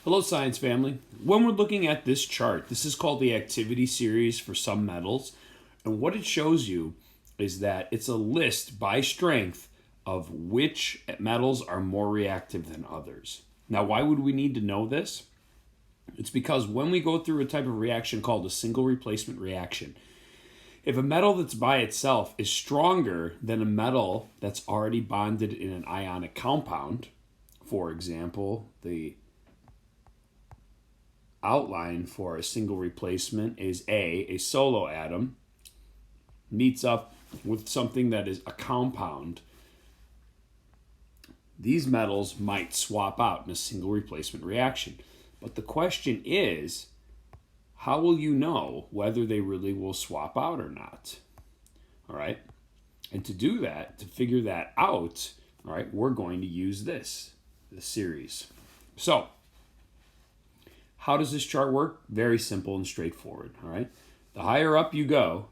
Hello, science family. When we're looking at this chart, this is called the activity series for some metals. And what it shows you is that it's a list by strength of which metals are more reactive than others. Now, why would we need to know this? It's because when we go through a type of reaction called a single replacement reaction, if a metal that's by itself is stronger than a metal that's already bonded in an ionic compound, for example, the outline for a single replacement is a solo atom meets up with something that is a compound. These metals might swap out in a single replacement reaction. But the question is, how will you know whether they really will swap out or not? All right. And to do that, to figure that out, all right, we're going to use this series. So, how does this chart work? Very simple and straightforward, all right? The higher up you go,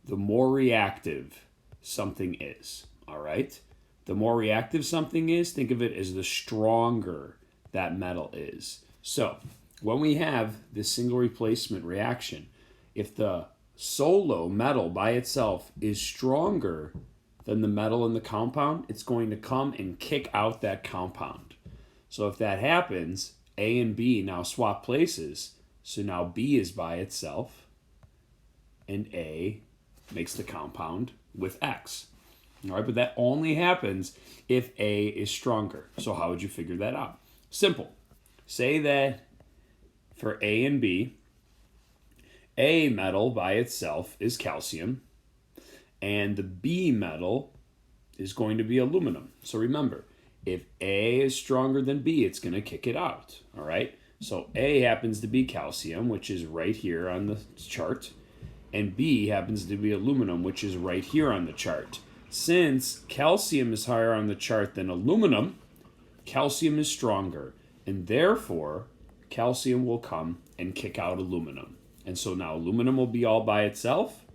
the more reactive something is, all right? The more reactive something is, think of it as the stronger that metal is. So, when we have this single replacement reaction, if the solo metal by itself is stronger than the metal in the compound, it's going to come and kick out that compound. So if that happens, A and B now swap places. So now B is by itself, and A makes the compound with X. All right, but that only happens if A is stronger. So how would you figure that out? Simple. Say that for A and B, A metal by itself is calcium, and the B metal is going to be aluminum. So remember, if A is stronger than B, it's going to kick it out, all right? So A happens to be calcium, which is right here on the chart, and B happens to be aluminum, which is right here on the chart. Since calcium is higher on the chart than aluminum, calcium is stronger, and therefore calcium will come and kick out aluminum. And so now aluminum will be all by itself,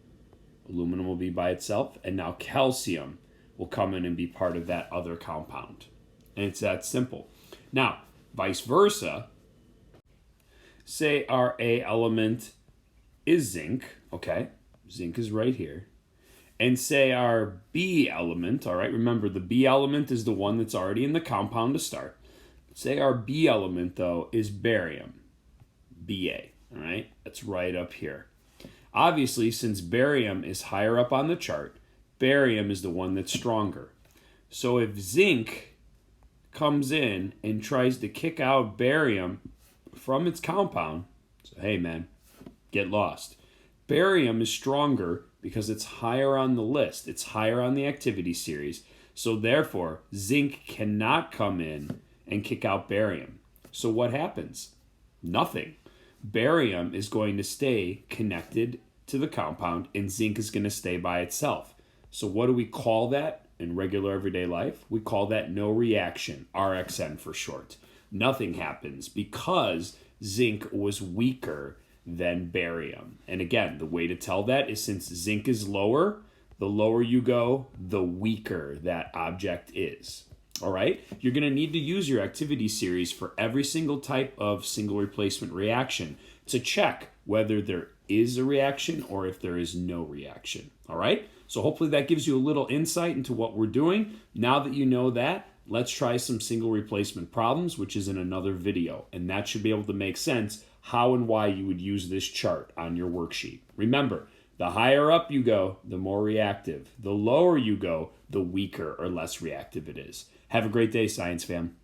aluminum will be by itself, and now calcium will come in and be part of that other compound. And it's that simple. Now, vice versa, say our A element is zinc, okay? Zinc is right here. And say our B element, all right? Remember, the B element is the one that's already in the compound to start. Say our B element, though, is barium, Ba, all right? That's right up here. Obviously, since barium is higher up on the chart, barium is the one that's stronger. So if zinc comes in and tries to kick out barium from its compound, so hey man, get lost. Barium is stronger because it's higher on the list. It's higher on the activity series. So therefore, zinc cannot come in and kick out barium. So what happens? Nothing. Barium is going to stay connected to the compound, and zinc is going to stay by itself. So what do we call that in regular everyday life? We call that no reaction, RXN for short. Nothing happens because zinc was weaker than barium. And again, the way to tell that is since zinc is lower, the lower you go, the weaker that object is. All right? You're going to need to use your activity series for every single type of single replacement reaction to check whether there is a reaction or if there is no reaction. All right? So hopefully that gives you a little insight into what we're doing. Now that you know that, let's try some single replacement problems, which is in another video. And that should be able to make sense how and why you would use this chart on your worksheet. Remember, the higher up you go, the more reactive. The lower you go, the weaker or less reactive it is. Have a great day, Science Fam.